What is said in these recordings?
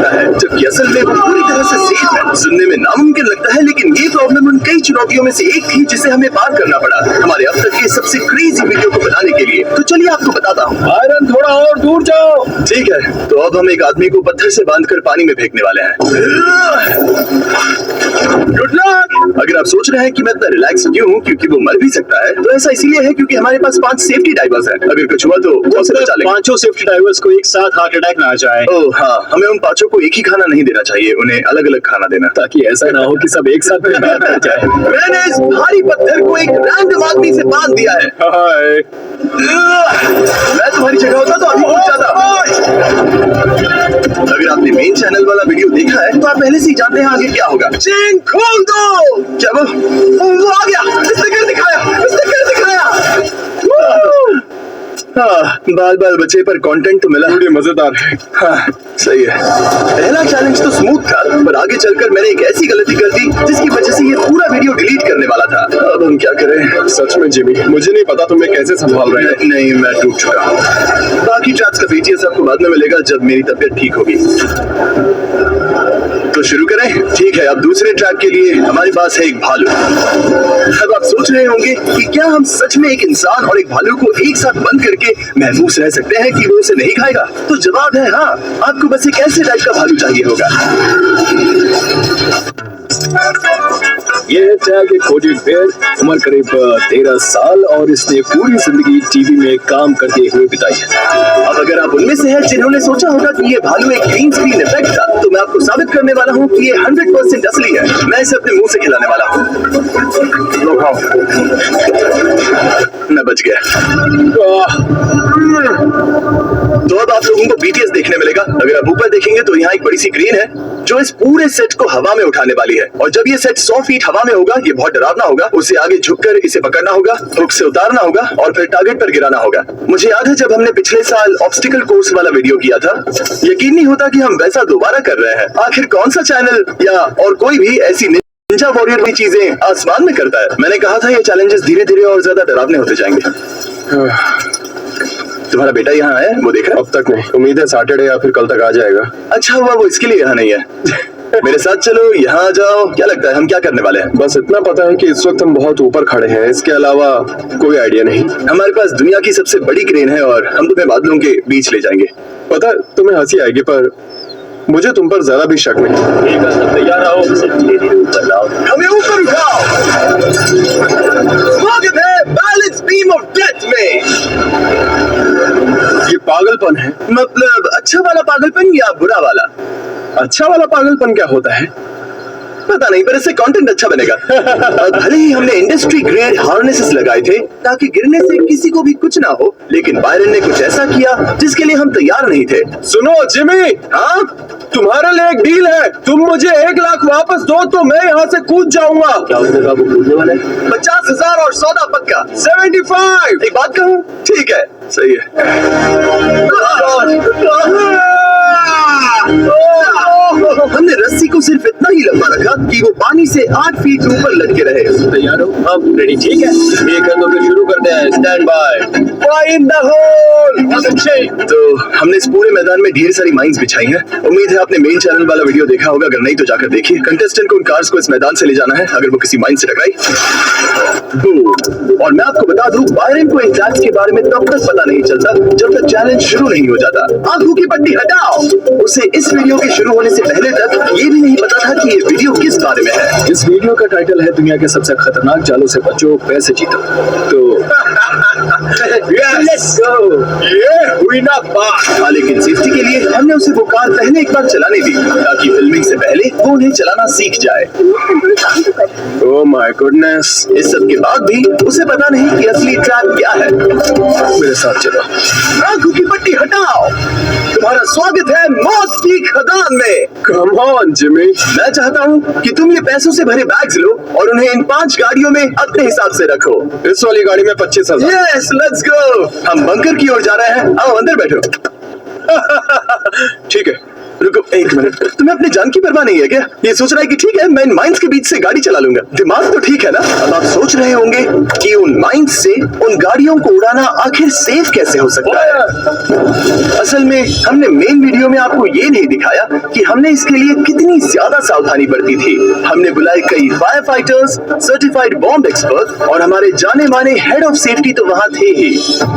रहा है, जबकि असल में वो पूरी तरह से सेफ है। सुनने में नामुमकिन लगता है, लेकिन ये प्रॉब्लम उन कई चुनौतियों में से एक थी जिसे हमें पार करना पड़ा हमारे अब तक के सबसे क्रेजी वीडियो को बनाने के लिए। तो चलिए आपको बताता हूँ। आयरन थोड़ा और दूर जाओ। ठीक है, तो अब हम एक आदमी को पत्थर से बांधकर पानी में फेंकने वाले हैं। Good luck. अगर आप सोच रहे हैं कि मैं इतना रिलैक्स क्यों हूँ क्योंकि वो मर भी सकता है, तो ऐसा इसीलिए है क्योंकि हमारे पास 5 सेफ्टी डाइवर्स हैं। अगर कुछ हुआ तो वो से बचा लेंगे। 5 सेफ्टी डाइवर्स को एक साथ हार्ट अटैक ना आ जाए। ओह हाँ, हमें उन 5 को एक ही खाना नहीं देना चाहिए, उन्हें अलग अलग खाना देना, ताकि ऐसा ना हो कि सब एक साथ बीमार पड़ जाए। मैंने इस भारी पत्थर को एक रैंडम आदमी से बांध दिया है। हाय। मैं तुम्हारी जगह होता तो अभी पहुंच जाता। अगर आपने मेन चैनल वाला वीडियो देखा है तो आप पहले से ही जानते हैं आगे क्या होगा। चेन खोल दो। क्या वो आ गया। स्टिकर दिखाया। बाल बाल बचे पर कंटेंट तो मिला। वीडियो मजेदार है। हाँ, सही है। पहला चैलेंज तो स्मूथ था, पर आगे चलकर मैंने एक ऐसी गलती कर दी जिसकी वजह से ये पूरा वीडियो डिलीट करने वाला था। अब हम क्या करें? सच में जिमी, मुझे नहीं पता तुम्हें कैसे संभाल रहे हैं। नहीं, मैं टूट चुका हूँ। बाकी ट्रैप्स का बीटीएस आपको बाद में मिलेगा जब मेरी तबीयत ठीक होगी। तो शुरू करें? ठीक है, अब दूसरे ट्रैप के लिए हमारे पास है एक भालू। अब आप सोच रहे होंगे कि क्या हम सच में एक इंसान और एक भालू को एक साथ बंद करके महफूज रह सकते हैं कि वो उसे नहीं खाएगा? तो जवाब है हाँ। आपको बस एक ऐसे टाइप का भालू चाहिए होगा। ये है टैग एक कोटेड बेयर, उम्र करीब 13 साल और इसने पूरी जिंदगी टीवी में काम करते हुए बिताई है। अब अगर आप उनमें से हैं जिन्होंने सोचा होगा कि ये भालू एक ग्रीन स्क्रीन इफेक्ट था, तो मैं आपको साबित करने वाला हूँ कि ये 100% असली है। मैं इसे अपने मुंह से खिलाने वाला हूँ। मैं बच गया। तो अब आप लोगों को बीटीएस देखने मिलेगा। अगर आप ऊपर देखेंगे तो यहाँ एक बड़ी सी ग्रीन है जो इस पूरे सेट को हवा में उठाने वाली है, और जब ये सेट 100 फीट हवा में होगा, ये बहुत डरावना होगा। उसे आगे झुककर इसे पकड़ना होगा, हुक से उतारना होगा और फिर टारगेट पर गिराना होगा। मुझे याद है जब हमने पिछले साल ऑब्स्टिकल कोर्स वाला वीडियो किया था, यकीन नहीं होता कि हम वैसा दोबारा कर रहे हैं। आखिर कौन सा चैनल या और कोई भी ऐसी निंजा वॉरियर की चीजें आसमान में करता है? मैंने कहा था ये चैलेंजेस धीरे धीरे और ज्यादा डरावने होते जाएंगे। तुम्हारा बेटा यहाँ है? वो देख रहा है? अब तक नहीं, उम्मीद है सैटरडे या फिर कल तक आ जाएगा। अच्छा हुआ वो इसके लिए यहाँ नहीं है। मेरे साथ चलो, यहाँ आ जाओ। क्या लगता है हम क्या करने वाले हैं? बस इतना पता है कि इस वक्त हम बहुत ऊपर खड़े हैं, इसके अलावा कोई आइडिया नहीं। हमारे पास दुनिया की सबसे बड़ी क्रेन है और हम तुम्हें बादलों के बीच ले जाएंगे। पता है तुम्हें हंसी आएगी, पर मुझे तुम पर जरा भी शक नहीं। ठीक है, सब तैयार रहो। धीरे-धीरे ऊपर लाओ। हमें ऊपर उठाओ। स्वागत है बैलेंस बीम ऑफ डेथ में। ये पागलपन है। मतलब अच्छा वाला पागलपन या बुरा वाला? अच्छा वाला पागलपन क्या होता है? पता नहीं, पर इससे कंटेंट अच्छा बनेगा। भले ही हमने इंडस्ट्री ग्रेड हार्नेसेस लगाए थे ताकि गिरने से किसी को भी कुछ ना हो, लेकिन बायरन ने कुछ ऐसा किया जिसके लिए हम तैयार नहीं थे। सुनो जिमी, हाँ, तुम्हारे लिए एक डील है। तुम मुझे 1 लाख वापस दो तो मैं यहाँ से कूद जाऊंगा। क्या उसने कहा? वो कूदने वाला है? 50,000 और सौदा पक्का। 75। एक बात कहूँ? ठीक है, सही है। हमने रस्सी को सिर्फ इतना ही लंबा रखा कि वो पानी से 8 फीट ऊपर लटके रहे। तैयार हो? अब रेडी? ठीक है, ठीक है, तो फिर शुरू करते हैं। Stand by. Find the hole. तो हमने इस पूरे मैदान में ढेर सारी माइंस बिछाई हैं। उम्मीद है आपने मेन चैनल वाला वीडियो देखा होगा, अगर नहीं तो जाकर देखिए। कंटेस्टेंट को उन कार्स को इस मैदान से ले जाना है अगर वो किसी माइन से टकराई। और मैं आपको बता दूं, बायरन को इन ट्रैप्स के बारे में तब तक पता नहीं चलता जब तक चैलेंज शुरू नहीं हो जाता। आंखों की पट्टी हटाओ। उसे इस वीडियो के शुरू होने से पहले तक ये भी नहीं पता था कि ये वीडियो किस बारे में है। इस वीडियो का टाइटल है दुनिया के सबसे खतरनाक जालों से बचो, पैसे जीतो। तो Let's go। ये हुई ना बात। हाँ, लेकिन सेफ्टी के लिए हमने उसे वो कार पहले एक बार चलाने दी ताकि फिल्मिंग से पहले वो उन्हें चलाना सीख जाए। Oh my goodness. इस सब के बाद भी उसे पता नहीं कि असली ट्रैप क्या है। मेरे साथ चलो। आंखों की पट्टी हटाओ। तुम्हारा स्वागत है मौत की खदान में। Come on Jimmy. मैं चाहता हूँ कि तुम ये पैसों से भरे बैग्स लो और उन्हें इन 5 गाड़ियों में अपने हिसाब से रखो। इस वाली गाड़ी में 25,000। Yes, let's go. हम बंकर की ओर जा रहे हैं। आओ अंदर बैठो। ठीक है, रुको, एक मिनट, तुम्हें अपनी जान की परवाह नहीं है क्या? ये सोच रहा है कि ठीक है मैं इन माइंस के बीच से गाड़ी चला लूंगा। दिमाग तो ठीक है ना? अब आप सोच रहे होंगे कि उन माइंस से उन गाड़ियों को उड़ाना आखिर सेफ कैसे हो सकता है। असल में हमने मेन वीडियो में आपको ये नहीं दिखाया कि हमने इसके लिए कितनी ज्यादा सावधानी बरती थी। हमने बुलाए कई fire fighters, certified bomb expert और हमारे जाने माने हेड ऑफ सेफ्टी तो वहाँ थे ही।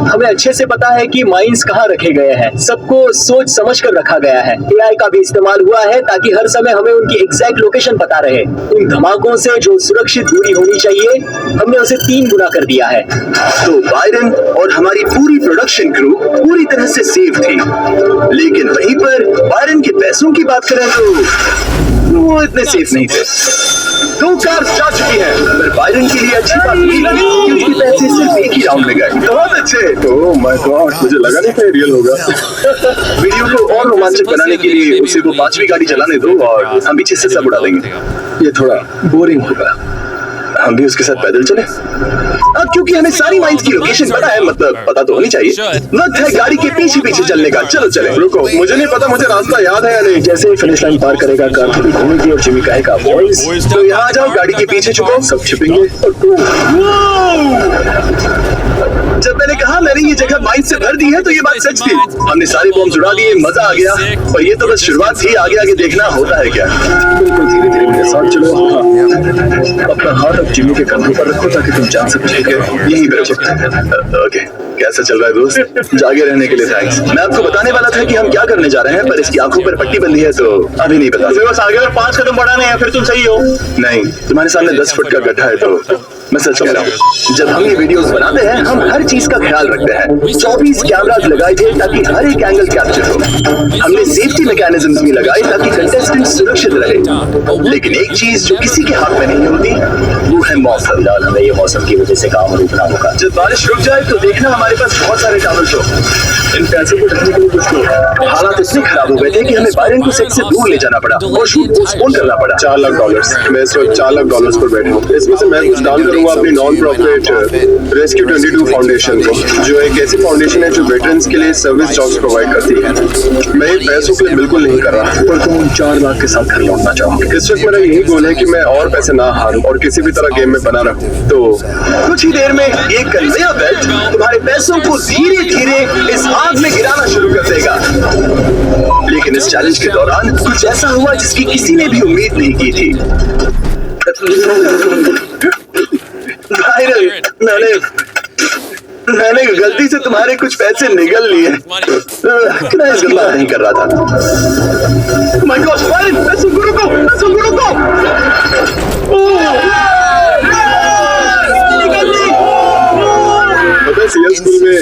हमें अच्छे से पता है कि माइंस कहाँ रखे गए हैं। सबको सोच समझ कर रखा गया है। एआई का भी इस्तेमाल हुआ है ताकि हर समय हमें उनकी एग्जैक्ट लोकेशन पता रहे। उन धमाकों से जो सुरक्षित दूरी होनी चाहिए, हमने उसे 3 गुना कर दिया है। तो बायरन और हमारी पूरी प्रोडक्शन क्रू पूरी तरह से सेफ थी। लेकिन वहीं पर बायरन के पैसों की बात करें तो वो इतने सेफ नहीं थे। 2 कार्स जा चुकी हैं, पर बायरन के लिए अच्छी बात ये लगी कि उसके पैसे सिर्फ एक ही राउंड में गए। बहुत अच्छे। ओह माय गॉड, मुझे लगा नहीं था रियल होगा। वीडियो को और रोमांचक बनाने के लिए उसे वो 5वीं गाड़ी चलाने दो और हम पीछे से सब उड़ा देंगे। ये थोड़ा बोरिंग होगा। हम भी उसके साथ पैदल चले। अब क्योंकि हमें सारी माइंस की लोकेशन पता है, मतलब पता तो होनी चाहिए। वक्त है गाड़ी के पीछे पीछे चलने का। चलो चले। रुको, मुझे नहीं पता मुझे रास्ता याद है या नहीं। जैसे ही फिनिश लाइन पार करेगा कार थोड़ी घूमेगी और जिमी कहेगा बॉयज, तो यहाँ आ जाओ, गाड़ी के पीछे छुपो, सब छिपेंगे। जब मैंने कहा मैंने ये जगह माइंस से भर दी है तो ये बात सच थी। हमने सारे बॉम्ब उड़ा दिए, मजा आ गया। और ये तो बस शुरुआत थी, आगे आगे देखना होता है क्या। बिल्कुल धीरे धीरे मेरे साथ चलो। अपना हाथ अब जिमी के कंधों पर रखो ताकि तुम जान सको। ठीक है, यहीं पे रखो। ओके, कैसा चल रहा है दोस्त? जागे रहने के लिए थैंक्स। मैं आपको बताने वाला था कि हम क्या करने जा रहे हैं, पर इसकी आंखों पर पट्टी बंधी है तो अभी नहीं बता। बस आगे और 5 कदम बढ़ाने हैं, फिर तुम सही हो। नहीं, तुम्हारे सामने 10 फुट का गड्ढा है तो मैं सच कह रहा हूँ। जब हम ये वीडियोस बनाते हैं हम हर चीज का ख्याल रखते हैं। 24 कैमरास लगाए थे ताकि हर एक एंगल कैप्चर हो। हमने सेफ्टी मैकेनिज्म्स भी लगाए ताकि कंटेस्टेंट सुरक्षित रहे। लेकिन एक चीज जो किसी के हाथ में नहीं होती वो है मौसम। हमें ये मौसम की वजह से काम रोकना होगा। जब बारिश रुक जाए तो देखना हमारे पास बहुत सारे टॉवल्स हो। इन पैसों को ढकने के लिए कुछ नहीं। हालात इतने खराब हो गए थे कि हमें बायरन को सेट से दूर ले जाना पड़ा और शूट पोस्टपोन करना पड़ा। $4 लाख। मैं इस वक्त $4 लाख पर बैठा हूँ। इसमें से मैं कुछ दान करूंगा अपनी नॉन प्रॉफिट रेस्क्यू 22 फाउंडेशन को, जो एक ऐसी फाउंडेशन है जो वेटरन्स के लिए सर्विस जॉब्स प्रोवाइड करती है। मैं ये पैसों के लिए बिल्कुल नहीं कर रहा, पर तुम 4 लाख के साथ घर लौटना चाहोगे। इस वक्त मेरा यही गोल है कि मैं और पैसे ना हारूं और किसी भी तरह गेम में बना रहूं। तो कुछ ही देर में ये कन्वेयर बेल्ट तुम्हारे पैसों को धीरे धीरे इस आग में गिराना शुरू कर देगा। लेकिन इस चैलेंज के दौरान कुछ ऐसा हुआ जिसकी किसी ने भी उम्मीद नहीं की थी। मैंने गलती से तुम्हारे कुछ पैसे निगल लिए। मैं इस गलत नहीं कर रहा था। माय गॉड, सुंगुरु को सीएस स्कूल में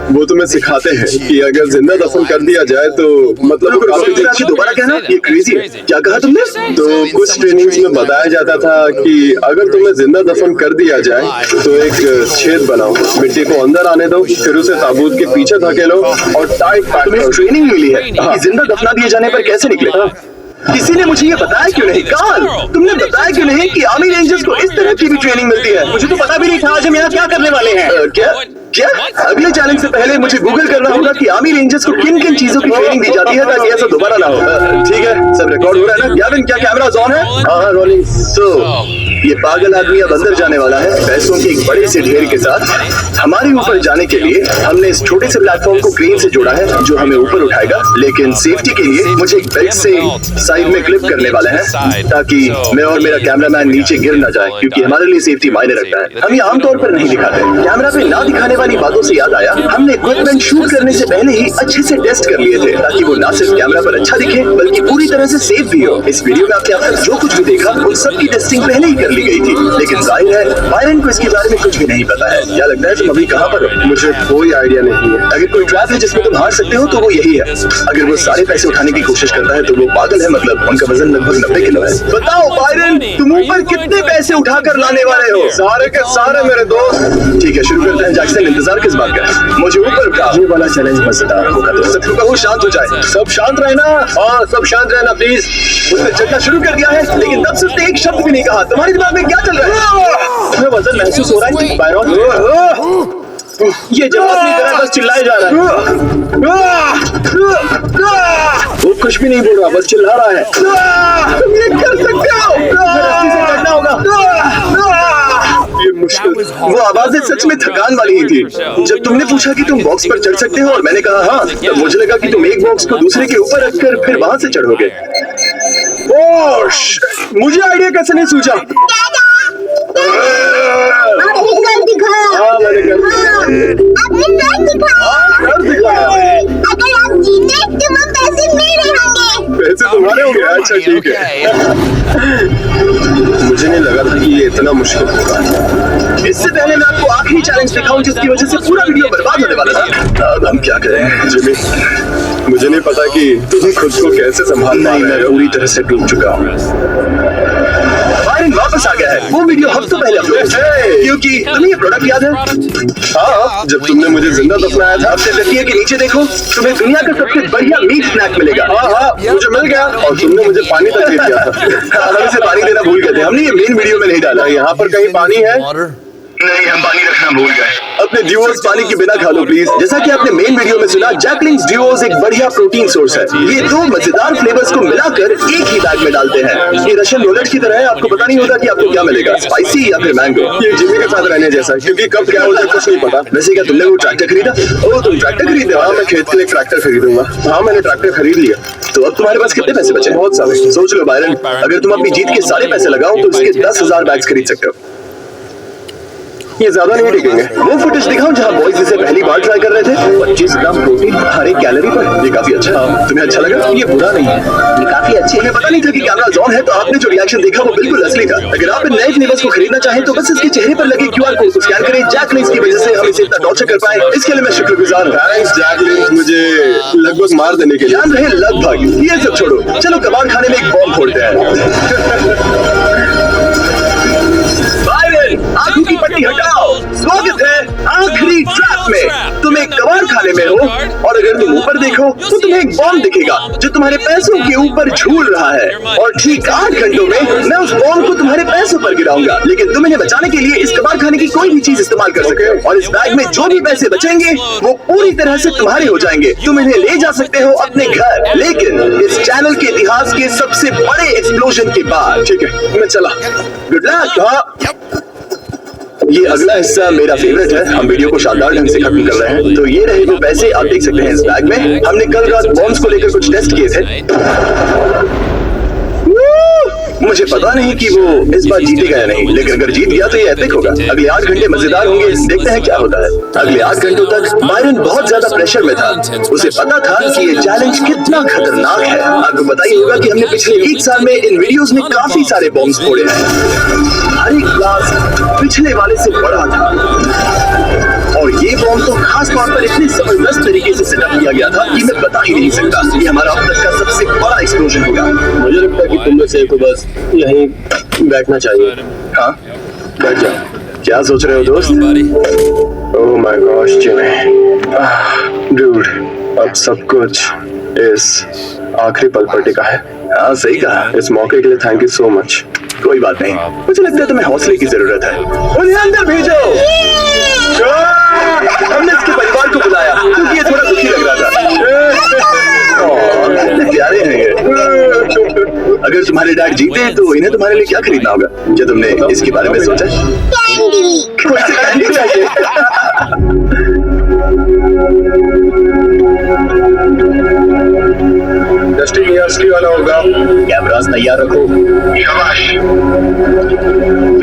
वो तुम्हें सिखाते हैं कि अगर जिंदा दफन कर दिया जाए तो मतलब दोबारा कहना, ये क्रेजी है। क्या कहा तुमने? तो कुछ ट्रेनिंग्स में बताया जाता था कि अगर तुम्हें जिंदा दफन कर दिया जाए तो एक छेद बनाओ, मिट्टी को अंदर आने दो, फिर उसे ताबूत के पीछे धकेलो और टाइट पैक। तुम्हें ट्रेनिंग मिली है कि जिंदा दफना दिए जाने पर कैसे निकले? किसी ने मुझे ये बताया क्यों नहीं? कार्ल, तुमने बताया क्यों नहीं कि आर्मी रेंजर्स को इस तरह की भी ट्रेनिंग मिलती है? मुझे तो पता भी नहीं था। आज हम यहाँ क्या करने वाले हैं? क्या? अगले चैलेंज से पहले मुझे गूगल करना होगा कि आर्मी रेंजर्स को किन किन चीजों की ट्रेनिंग दी जाती है ताकि ऐसा दोबारा ना हो। ठीक है, सब रिकॉर्ड हो रहा है ना? याविन, क्या कैमरास ऑन है? हाँ, रोलिंग। तो ये पागल आदमी अब अंदर जाने वाला है पैसों के एक बड़े से ढेर के साथ। हमारे ऊपर जाने के लिए हमने इस छोटे से प्लेटफॉर्म को क्रेन से जोड़ा है जो हमें ऊपर उठाएगा। लेकिन सेफ्टी के लिए मुझे एक बेल्ट से साइड में क्लिप करने वाले हैं ताकि मैं और मेरा कैमरामैन नीचे गिर ना जाए, क्योंकि हमारे लिए सेफ्टी मायने रखता है। हम ये आमतौर पर नहीं दिखाते। कैमरा पे ना दिखाने वाली बातों से याद आया, हमने इक्विपमेंट शूट करने से पहले ही अच्छे से टेस्ट कर लिए थे ताकि वो ना सिर्फ कैमरा पर अच्छा दिखे बल्कि पूरी तरह से सेफ भी हो। इस वीडियो में आपने अब तक जो कुछ भी देखा उन सब की टेस्टिंग पहले ही कर ली गई थी। लेकिन जाहिर है बायरन को इसके बारे में कुछ भी नहीं पता है। क्या लगता है तुम अभी कहाँ पर हो? मुझे कोई आइडिया नहीं है। अगर कोई ट्रैप है जिसमें तुम हार सकते हो तो वो यही है। अगर वो सारे पैसे उठाने की कोशिश करता है तो वो पागल है, मतलब उनका वजन लगभग 90 किलो है। बताओ बायरन, तुम ऊपर कितने पैसे उठाकर लाने वाले हो? सारे के सारे मेरे दोस्त। ठीक है, शुरू करते हैं। जैक्सन, इंतजार किस बात का? मुझे ऊपर उठा। ये वाला चैलेंज मजेदार होगा। तो सब कहो शांत हो जाए। सब शांत रहना। हाँ, सब शांत रहना प्लीज। उसने चलना शुरू कर दिया है लेकिन तब से एक शब्द भी नहीं कहा। तुम्हारे दिमाग में क्या चल रहा है? तुम्हें वजन महसूस हो रहा है बायरन? ये जब अपनी तरह बस चिल्लाए जा रहा है। वो कुछ भी नहीं बोल रहा, बस चिल्ला रहा है। तुम ये कर सकते हो। रस्सी से करना होगा। ये मुश्किल। वो आवाजें सच में थकान वाली ही थी। जब तुमने पूछा कि तुम बॉक्स पर चढ़ सकते हो और मैंने कहा हाँ, तब मुझे लगा कि तुम एक बॉक्स को दूसरे के ऊपर रखकर फिर वहां से चढ़ोगे। ओश, मुझे आइडिया कैसे नहीं सूझा? आपने कर दिखाया। हाँ, मैंने कर आपने कर दिखाया। कर दिखाया। अगर आप जीते तो वो पैसे मेरे होंगे। पैसे तुम्हारे होंगे। अच्छा ठीक है। मुझे नहीं लगा था कि ये इतना मुश्किल होगा। इससे पहले मैं आपको आखिरी चैलेंज दिखाऊं जिसकी वजह से पूरा वीडियो बर्बाद होने वाला था। अब हम क्या करें जिमी? मुझे नहीं पता कि तुम खुद को कैसे संभाल पा रहे हो। मैं पूरी तरह से डूब चुका हूँ। बायरन वापस आ गया है। वो वीडियो हफ्तों पहले अपलोड क्योंकि तुम्हें ये प्रोडक्ट याद है? हाँ, जब तुमने मुझे जिंदा दफनाया था। अपने तकिए के नीचे देखो, तुम्हें दुनिया का सबसे बढ़िया मीट स्नैक मिलेगा। हाँ, मुझे मिल गया और तुमने मुझे पानी तक दे दिया था। हम इसे पानी देना भूल गए थे। हमने ये मेन वीडियो में नहीं डाला। यहाँ पर कहीं पानी है? नहीं, हम पानी रखना भूल गए। अपने ड्यूओस पानी के बिना खा लो प्लीज। जैसा कि आपने मेन वीडियो में सुना, जैकलिंग्स ड्यूओस एक बढ़िया प्रोटीन सोर्स है। ये दो मजेदार फ्लेवर्स को मिलाकर एक ही बैग में डालते हैं। ये रशियन रोलेट की तरह है, आपको पता नहीं होता कि आपको क्या मिलेगा, स्पाइसी या फिर मैंगो। ये जिमी के साथ रहने जैसा, क्योंकि कब क्या हो जाए कुछ नहीं पता। वैसे क्या तुमने वो ट्रैक्टर खरीदा? ओह, तुम ट्रैक्टर खरीदे? हाँ, मैं खेत के लिए ट्रैक्टर खरीदूंगा। हाँ, मैंने ट्रैक्टर खरीद लिया। तो अब तुम्हारे पास कितने पैसे बचे? बहुत सारे। सोच लो बायरन, अगर तुम अपनी जीत के सारे पैसे लगाओ तो इसके 10,000 बैग्स खरीद सकते हो। ये ज्यादा नहीं टिकेंगे। वो फुटेज दिखाऊं जहां बॉयज इसे पहली बार ट्राई कर रहे थे। 25 ग्राम प्रोटीन हर एक कैलोरी पर। ये काफी अच्छा है। तुम्हें अच्छा लगा? ये बुरा नहीं है, ये काफी अच्छे। हमें पता नहीं था कि कैमरा ऑन है, तो आपने जो रिएक्शन देखा वो बिल्कुल असली था। अगर आप इन नए फ्लेवर्स को खरीदना चाहें तो बस इसके चेहरे पर लगे QR कोड को स्कैन करें। जैकलिंग्स की वजह से हम इसे इतना टॉर्चर कर पाए, इसके लिए मैं शुक्रगुजार हूं। थैंक्स जैकलिंग्स, मुझे लगभग मार देने के लिए। ध्यान रहे लगभग। ये सब छोड़ो, चलो कबाड़ खाने में एक बॉम्ब फोड़ते हैं। आंखों की पट्टी हटाओ। स्वागत है आखिरी ट्रैप में। तुम एक कबाड़ खाने में हो और अगर तुम ऊपर देखो तो तुम्हें एक बॉम्ब दिखेगा जो तुम्हारे पैसों के ऊपर झूल रहा है। और ठीक 8 घंटों में मैं उस बॉम्ब को तुम्हारे पैसों पर गिराऊंगा। लेकिन तुम इन्हें बचाने के लिए इस कबाड़ खाने की कोई भी चीज इस्तेमाल कर सकते हो और इस बैग में जो भी पैसे बचेंगे वो पूरी तरह से तुम्हारे हो जाएंगे। तुम इन्हें ले जा सकते हो अपने घर, लेकिन इस चैनल के इतिहास के सबसे बड़े एक्सप्लोजन के बाद। ठीक है, मैं चला। Good luck. ये अगला हिस्सा मेरा फेवरेट है। हम वीडियो को शानदार ढंग से खत्म कर रहे हैं। तो ये रहे वो पैसे, आप देख सकते हैं इस बैग में। हमने कल रात बॉम्ब्स को लेकर कुछ टेस्ट किए थे। मुझे पता नहीं कि वो इस बार जीतेगा या नहीं, लेकिन अगर जीत गया तो ये एपिक होगा। अगले 8 घंटे मजेदार होंगे। देखते हैं क्या होता है। अगले 8 घंटों तक बायरन बहुत ज्यादा प्रेशर में था। उसे पता था कि ये चैलेंज कितना खतरनाक है। आपको पता ही होगा कि हमने पिछले 1 साल में इन वीडियोस में काफी सारे बॉम्ब्स फोड़े हैं। हर एक क्लास पिछले वाले से बड़ा था और ये बॉम्ब तो खास तौर पर इतने जबरदस्त तरीके से सेटअप किया गया था कि मैं बता ही नहीं सकता। ये हमारा अब तक का सबसे बड़ा एक्सप्लोजन होगा। मुझे लगता है कि तुम में से को बस यहीं बैठना चाहिए। हाँ, बैठ जाओ। क्या सोच रहे हो दोस्त? Oh my gosh Jimmy, dude, अब सब कुछ इस आखिरी पल पर टिका है। हाँ, सही कहा। इस मौके के लिए थैंक यू सो मच। कोई बात नहीं, मुझे लगता है तुम्हें हौसले की जरूरत है। उन्हें अंदर भेजो। हमने इसके परिवार को बुलाया क्योंकि ये थोड़ा दुखी लग रहा था। कितने प्यारे हैं ये। अगर तुम्हारे डैड जीते तो इन्हें तुम्हारे लिए क्या खरीदना होगा? क्या तुमने इसके बारे में सोचा? कैंडी। कोई से कैंडी चाहिए? डस्टिंग ये असली वाला होगा। कैमरास तैयार रखो। शाबाश।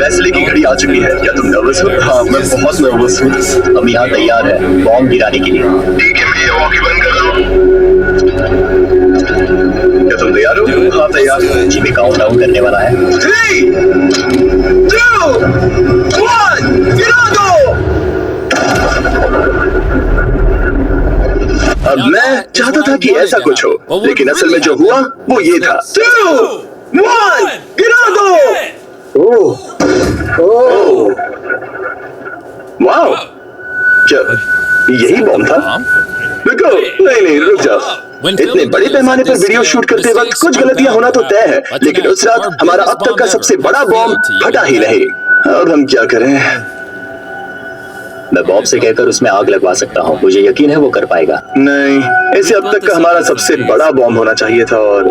वेस्ली की घड़ी आ चुकी है। क्या तुम नर्वस हो? हाँ, मैं बहुत नर्वस हूँ। हम यहाँ तैयार है बॉम्ब गिराने के लिए। ठीक है, मैं ये वॉकी बंद कर रहा हूँ। क्या तुम तैयार हो? हाँ, तैयार। जिमी काउंटडाउन करने वाला है। 3, 2, 1, गिरा दो। अब मैं चाहता था कि ऐसा कुछ हो, लेकिन असल में जो हुआ वो ये था। 2, 1, गिरा दो। ओह, वाओ, क्या यही बॉम्ब था? रुको, नहीं, रुक जाओ। इतने बड़े पैमाने पर वीडियो शूट करते वक्त कुछ गलतियां होना तो तय है, लेकिन उस रात हमारा अब तक का सबसे बड़ा बॉम्ब फटा ही नहीं। अब हम क्या करें? मैं बॉब से कहकर उसमें आग लगवा सकता हूँ। मुझे यकीन है वो कर पाएगा। नहीं, ऐसे अब तक का हमारा सबसे बड़ा बॉम्ब होना चाहिए था और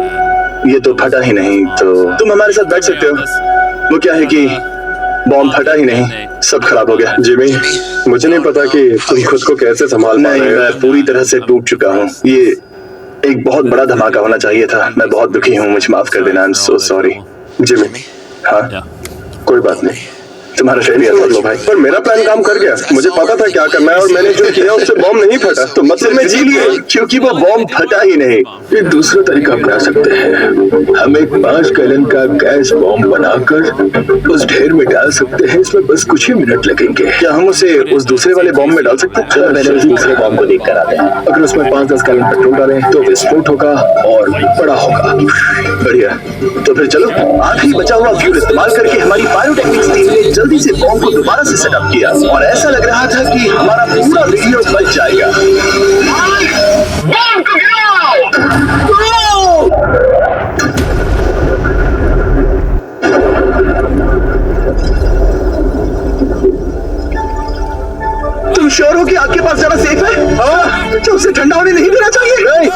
ये तो फटा ही नहीं। तो तुम हमारे साथ बैठ सकते हो। वो क्या है कि बॉम्ब फटा ही नहीं, सब खराब हो गया। जिमी, मुझे नहीं पता कि तुम खुद को कैसे संभाल पा नहीं, रहे हो। मैं पूरी तरह से टूट चुका हूँ। ये एक बहुत बड़ा धमाका होना चाहिए था। मैं बहुत दुखी हूँ, मुझे माफ कर देना। I am so sorry. Jimmy, हाँ, कोई बात नहीं, तुम्हारा शुक्रिया कर लो था। भाई। पर मेरा प्लान काम कर गया। मुझे पता था क्या करना है और मैंने जो किया उससे बॉम्ब नहीं फटा। तो मतलब मैं जी लिए। क्योंकि वो बॉम्ब फटा ही नहीं। एक दूसरा तरीका अपना सकते हैं। हम एक 5 गैलन का गैस बॉम्ब बनाकर उस ढेर में डाल सकते हैं। इसमें बस कुछ ही मिनट लगेंगे। क्या हम उसे उस दूसरे वाले बॉम्ब में डाल सकते हैं? चलो पहले उस दूसरे बॉम्ब को देख कर आते हैं। अगर उसमें 5-10 गैलन पेट्रोल डालें तो विस्फोट होगा और बड़ा होगा। बढ़िया, तो फिर चलो। आखिरी बचा हुआ फ्यूल इस्तेमाल करके हमारी पायरोटेक्निक्स टीम ने जल्दी से बॉम्ब को दोबारा से सेटअप किया और ऐसा लग रहा था कि हमारा पूरा वीडियो बच जाएगा। बॉम्ब को तुम श्योर हो कि आग के पास जाना सेफ है? हाँ, तो उसे ठंडा होने नहीं देना चाहिए। नहीं,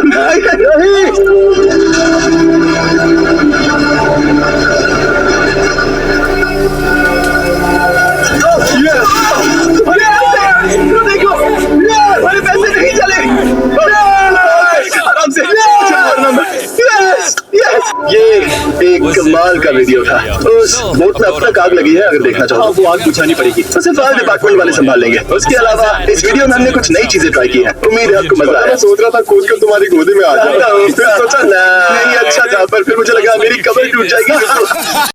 नहीं। देखो, हमारे पैसे नहीं चले। आराम से। ये एक कमाल का वीडियो था। उस बोट में अब तक आग लगी है, अगर देखना चाहो तो। वो आग बुझानी पड़ेगी। उसे फायर डिपार्टमेंट वाले संभाल लेंगे। उसके अलावा इस वीडियो में हमने कुछ नई चीजें ट्राई की हैं। उम्मीद है आपको मजा आया। मैं सोच रहा था कूद कर तुम्हारी गोदी में आ जाऊं। फिर सोचा नहीं, अच्छा था, पर फिर मुझे लगा मेरी कमर टूट जाएगी।